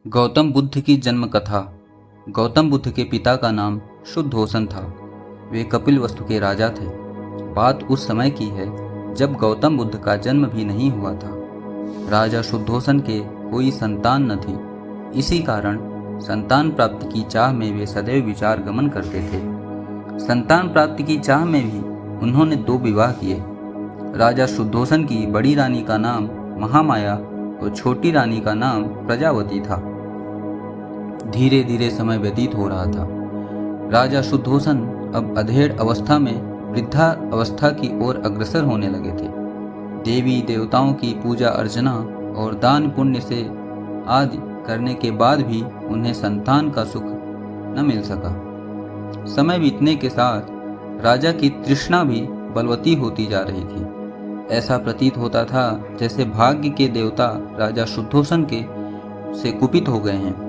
गौतम बुद्ध की जन्म कथा। गौतम बुद्ध के पिता का नाम शुद्धोसन था। वे कपिलवस्तु के राजा थे। बात उस समय की है जब गौतम बुद्ध का जन्म भी नहीं हुआ था। राजा शुद्धोसन के कोई संतान न थी। इसी कारण संतान प्राप्ति की चाह में वे सदैव विचार गमन करते थे। संतान प्राप्ति की चाह में भी उन्होंने 2 विवाह किए। राजा शुद्धोसन की बड़ी रानी का नाम महामाया और छोटी रानी का नाम प्रजावती था। धीरे धीरे समय व्यतीत हो रहा था। राजा शुद्धोसन अब अधेड़ अवस्था में वृद्धा अवस्था की ओर अग्रसर होने लगे थे। देवी देवताओं की पूजा अर्चना और दान पुण्य से आदि करने के बाद भी उन्हें संतान का सुख न मिल सका। समय बीतने के साथ राजा की तृष्णा भी बलवती होती जा रही थी। ऐसा प्रतीत होता था जैसे भाग्य के देवता राजा शुद्धोसन के से कुपित हो गए हैं।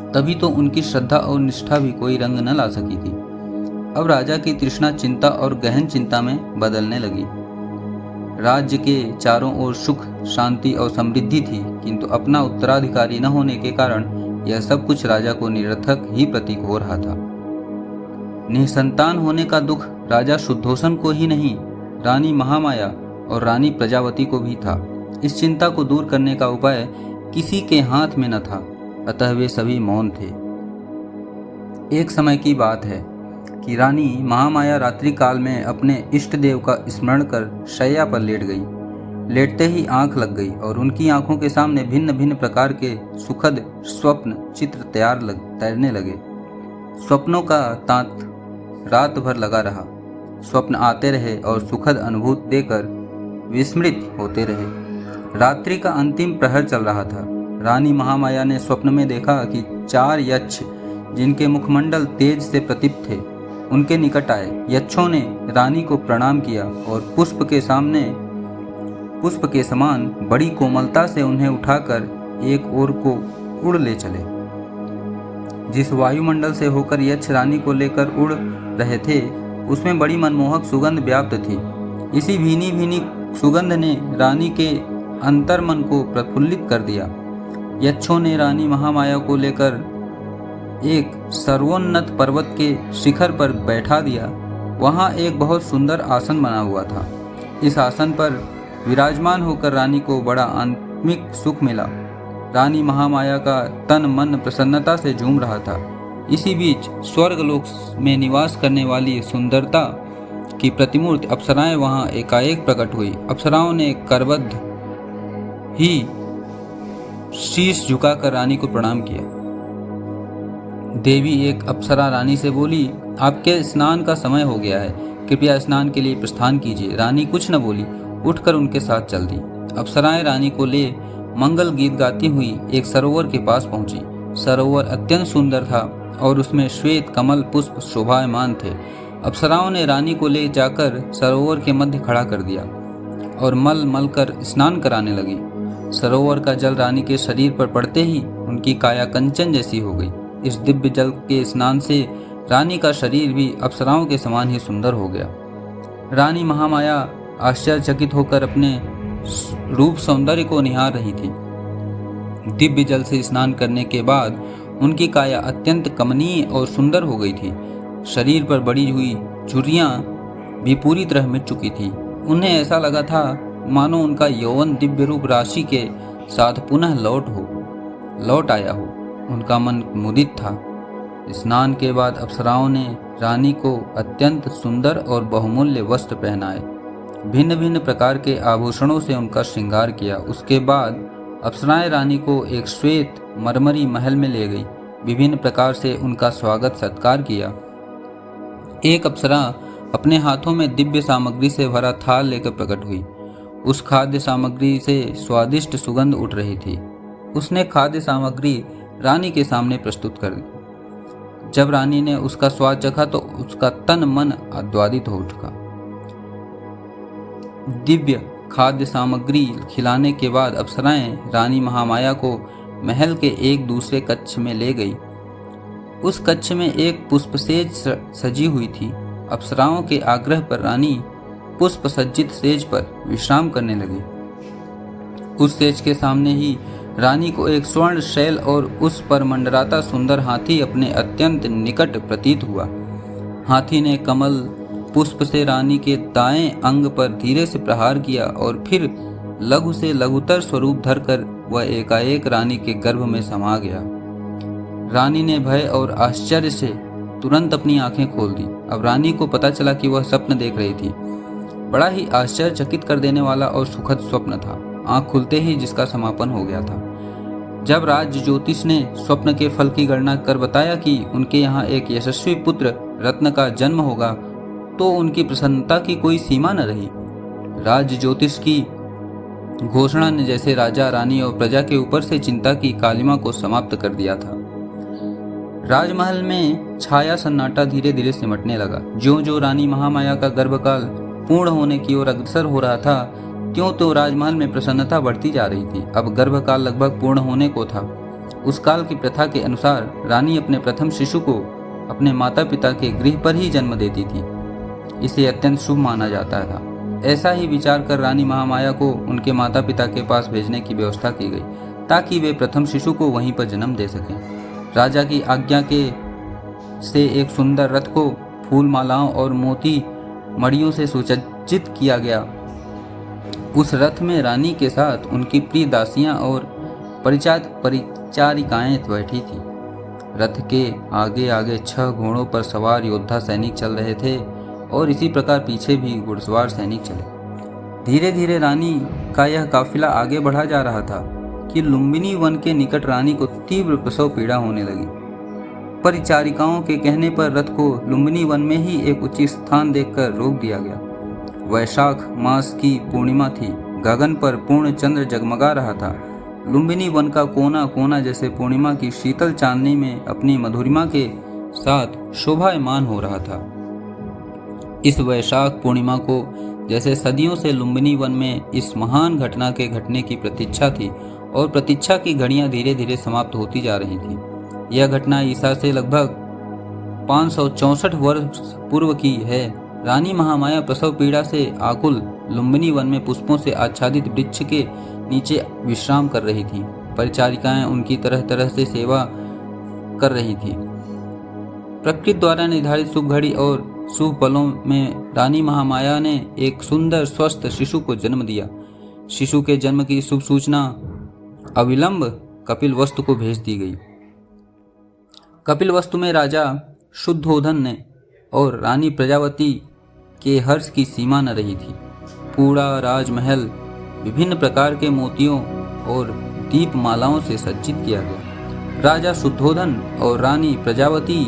तभी तो उनकी श्रद्धा और निष्ठा भी कोई रंग न ला सकी थी। अब राजा की तृष्णा चिंता और गहन चिंता में बदलने लगी। राज्य के चारों ओर सुख शांति और समृद्धि थी, किंतु अपना उत्तराधिकारी न होने के कारण यह सब कुछ राजा को निरर्थक ही प्रतीत हो रहा था। निसंतान होने का दुख राजा शुद्धोसन को ही नहीं, रानी महामाया और रानी प्रजावती को भी था। इस चिंता को दूर करने का उपाय किसी के हाथ में न था, अतः वे सभी मौन थे। एक समय की बात है कि रानी महामाया रात्रि काल में अपने इष्ट देव का स्मरण कर शैया पर लेट गई। लेटते ही आंख लग गई और उनकी आंखों के सामने भिन्न भिन्न प्रकार के सुखद स्वप्न चित्र तैरने लगे। स्वप्नों का तांत रात भर लगा रहा। स्वप्न आते रहे और सुखद अनुभूति देकर विस्मृत होते रहे। रात्रि का अंतिम प्रहर चल रहा था। रानी महामाया ने स्वप्न में देखा कि 4 यक्ष, जिनके मुखमंडल तेज से प्रदीप्त थे, उनके निकट आए। यक्षों ने रानी को प्रणाम किया और पुष्प के समान बड़ी कोमलता से उन्हें उठाकर एक ओर को उड़ ले चले। जिस वायुमंडल से होकर यक्ष रानी को लेकर उड़ रहे थे, उसमें बड़ी मनमोहक सुगंध व्याप्त थी। इसी भीनी भीनी सुगंध ने रानी के अंतर्मन को प्रफुल्लित कर दिया। यक्षों ने रानी महामाया को लेकर एक सर्वोन्नत पर्वत के शिखर पर बैठा दिया। वहां एक बहुत सुंदर आसन बना हुआ था। इस आसन पर विराजमान होकर रानी को बड़ा आत्मिक सुख मिला। रानी महामाया का तन मन प्रसन्नता से झूम रहा था। इसी बीच स्वर्गलोक में निवास करने वाली सुंदरता की प्रतिमूर्ति अप्सराएं वहां एकाएक प्रकट हुई। अप्सराओं ने करबद्ध ही शीश झुकाकर रानी को प्रणाम किया। देवी एक अप्सरा रानी से बोली, आपके स्नान का समय हो गया है, कृपया स्नान के लिए प्रस्थान कीजिए। रानी कुछ न बोली, उठकर उनके साथ चल दी। अप्सराएं रानी को ले मंगल गीत गाती हुई एक सरोवर के पास पहुंची। सरोवर अत्यंत सुंदर था और उसमें श्वेत कमल पुष्प शोभायमान थे। अप्सराओं ने रानी को ले जाकर सरोवर के मध्य खड़ा कर दिया और मल मल कर स्नान कराने लगी। सरोवर का जल रानी के शरीर पर पड़ते ही उनकी काया कंचन जैसी हो गई। इस दिव्य जल के स्नान से रानी का शरीर भी अप्सराओं के समान ही सुंदर हो गया। रानी महामाया आश्चर्यचकित होकर अपने रूप सौंदर्य को निहार रही थी। दिव्य जल से स्नान करने के बाद उनकी काया अत्यंत कमनीय और सुंदर हो गई थी। शरीर पर बड़ी हुई झुर्रियां भी पूरी तरह मिट चुकी थी। उन्हें ऐसा लगा था मानो उनका यौवन दिव्य रूप राशि के साथ पुनः लौट आया हो। उनका मन मुदित था। स्नान के बाद अप्सराओं ने रानी को अत्यंत सुंदर और बहुमूल्य वस्त्र पहनाए। भिन्न भिन्न प्रकार के आभूषणों से उनका श्रृंगार किया। उसके बाद अप्सराएं रानी को एक श्वेत मरमरी महल में ले गई। विभिन्न प्रकार से उनका स्वागत सत्कार किया। एक अप्सरा अपने हाथों में दिव्य सामग्री से भरा थाल लेकर प्रकट हुई। उस खाद्य सामग्री से स्वादिष्ट सुगंध उठ रही थी। उसने खाद्य सामग्री रानी के सामने प्रस्तुत कर दी। जब रानी ने उसका स्वाद चखा तो उसका तन मन आह्लादित हो उठा। दिव्य खाद्य सामग्री खिलाने के बाद अप्सराएं रानी महामाया को महल के एक दूसरे कक्ष में ले गई। उस कक्ष में एक पुष्पसेज सजी हुई थी। अप्सराओं के आग्रह पर रानी पुष्प सज्जित सेज पर विश्राम करने लगी। उस सेज के सामने ही रानी को एक स्वर्ण शैल और उस पर मंडराता सुंदर हाथी अपने अत्यंत निकट प्रतीत हुआ। हाथी ने कमल पुष्प से रानी के दाएं अंग पर धीरे से प्रहार किया और फिर लघु से लघुतर स्वरूप धरकर वह एकाएक रानी के गर्भ में समा गया। रानी ने भय और आश्चर्य से तुरंत अपनी आंखें खोल दी। अब रानी को पता चला कि वह स्वप्न देख रही थी। बड़ा ही आश्चर्यचकित कर देने वाला और सुखद स्वप्न था। आंख खुलते ही जिसका समापन हो गया था। जब राज ज्योतिष ने स्वप्न के फल की गणना कर बताया कि उनके यहाँ एक यशस्वी पुत्र रत्न का जन्म होगा, तो उनकी प्रसन्नता की कोई सीमा न रही। राज ज्योतिष की घोषणा ने जैसे राजा, रानी और प्रजा के ऊपर से चिंता की कालिमा को समाप्त कर दिया था। राजमहल में छाया सन्नाटा धीरे धीरे सिमटने लगा। ज्यों ज्यों रानी महामाया का गर्भकाल पूर्ण होने की ओर अग्रसर हो रहा था, त्यों तो राजमहल में प्रसन्नता बढ़ती जा रही थी। अब गर्भकाल लगभग पूर्ण होने को था। उस काल की प्रथा के अनुसार रानी अपने प्रथम शिशु को अपने माता पिता के गृह पर ही जन्म देती थी। इसे अत्यंत शुभ माना जाता था। ऐसा ही विचार कर रानी महामाया को उनके माता पिता के पास भेजने की व्यवस्था की गई, ताकि वे प्रथम शिशु को वहीं पर जन्म दे सकें। राजा की आज्ञा से एक सुंदर रथ को फूल मालाओं और मोती मड़ियों से सुसज्जित किया गया। उस रथ में रानी के साथ उनकी प्रिय दासियां और परिचारिकाएं बैठी थी। रथ के आगे आगे 6 घोड़ों पर सवार योद्धा सैनिक चल रहे थे और इसी प्रकार पीछे भी घुड़सवार सैनिक चले। धीरे धीरे रानी का यह काफिला आगे बढ़ा जा रहा था कि लुम्बिनी वन के निकट रानी को तीव्र प्रसव पीड़ा होने लगी। परिचारिकाओं के कहने पर रथ को लुम्बिनी वन में ही एक उचित स्थान देखकर रोक दिया गया। वैशाख मास की पूर्णिमा थी। गगन पर पूर्ण चंद्र जगमगा रहा था। लुम्बिनी वन का कोना कोना जैसे पूर्णिमा की शीतल चांदनी में अपनी मधुरिमा के साथ शोभायमान हो रहा था। इस वैशाख पूर्णिमा को जैसे सदियों से लुम्बिनी वन में इस महान घटना के घटने की प्रतीक्षा थी, और प्रतीक्षा की घड़ियां धीरे धीरे समाप्त होती जा रही थी। यह घटना ईसा से लगभग 564 वर्ष पूर्व की है। रानी महामाया प्रसव पीड़ा से आकुल लुम्बिनी वन में पुष्पों से आच्छादित वृक्ष के नीचे विश्राम कर रही थी। परिचारिकाएं उनकी तरह तरह से सेवा कर रही थी। प्रकृति द्वारा निर्धारित शुभ घड़ी और शुभ पलों में रानी महामाया ने एक सुंदर स्वस्थ शिशु को जन्म दिया। शिशु के जन्म की शुभ सूचना अविलंब कपिलवस्तु को भेज दी गई। कपिलवस्तु में राजा शुद्धोधन ने और रानी प्रजावती के हर्ष की सीमा न रही थी। पूरा राजमहल विभिन्न प्रकार के मोतियों और दीपमालाओं से सज्जित किया गया। राजा शुद्धोधन और रानी प्रजावती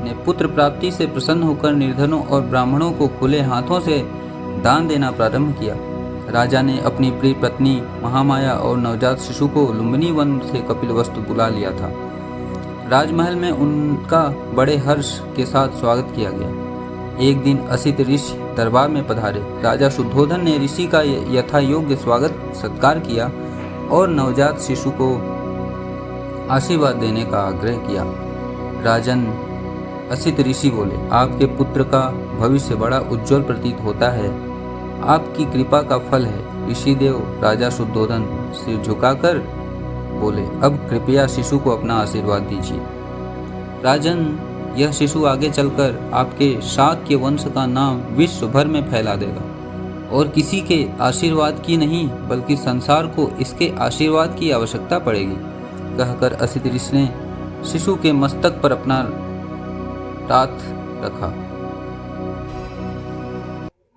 ने पुत्र प्राप्ति से प्रसन्न होकर निर्धनों और ब्राह्मणों को खुले हाथों से दान देना प्रारंभ किया। राजा ने अपनी प्रिय पत्नी महामाया और नवजात शिशु को लुम्बिनी वन से कपिलवस्तु बुला लिया था। राजमहल में उनका बड़े हर्ष के साथ स्वागत किया गया। एक दिन असित ऋषि दरबार में पधारे। राजा शुद्धोधन ने ऋषि का यथा योग्य स्वागत सत्कार किया और नवजात शिशु को आशीर्वाद देने का आग्रह किया। राजन असित ऋषि बोले, आपके पुत्र का भविष्य बड़ा उज्जवल प्रतीत होता है। आपकी कृपा का फल है। ऋषिदेव राजा शुद्धोधन सिर झुकाकर बोले, अब कृपया शिशु को अपना आशीर्वाद दीजिए। राजन, यह शिशु आगे चलकर आपके शाक्य वंश का नाम विश्व भर में फैला देगा और किसी के आशीर्वाद की नहीं बल्कि संसार को इसके आशीर्वाद की आवश्यकता पड़ेगी। कहकर असित ऋषि ने शिशु के मस्तक पर अपना हाथ रखा।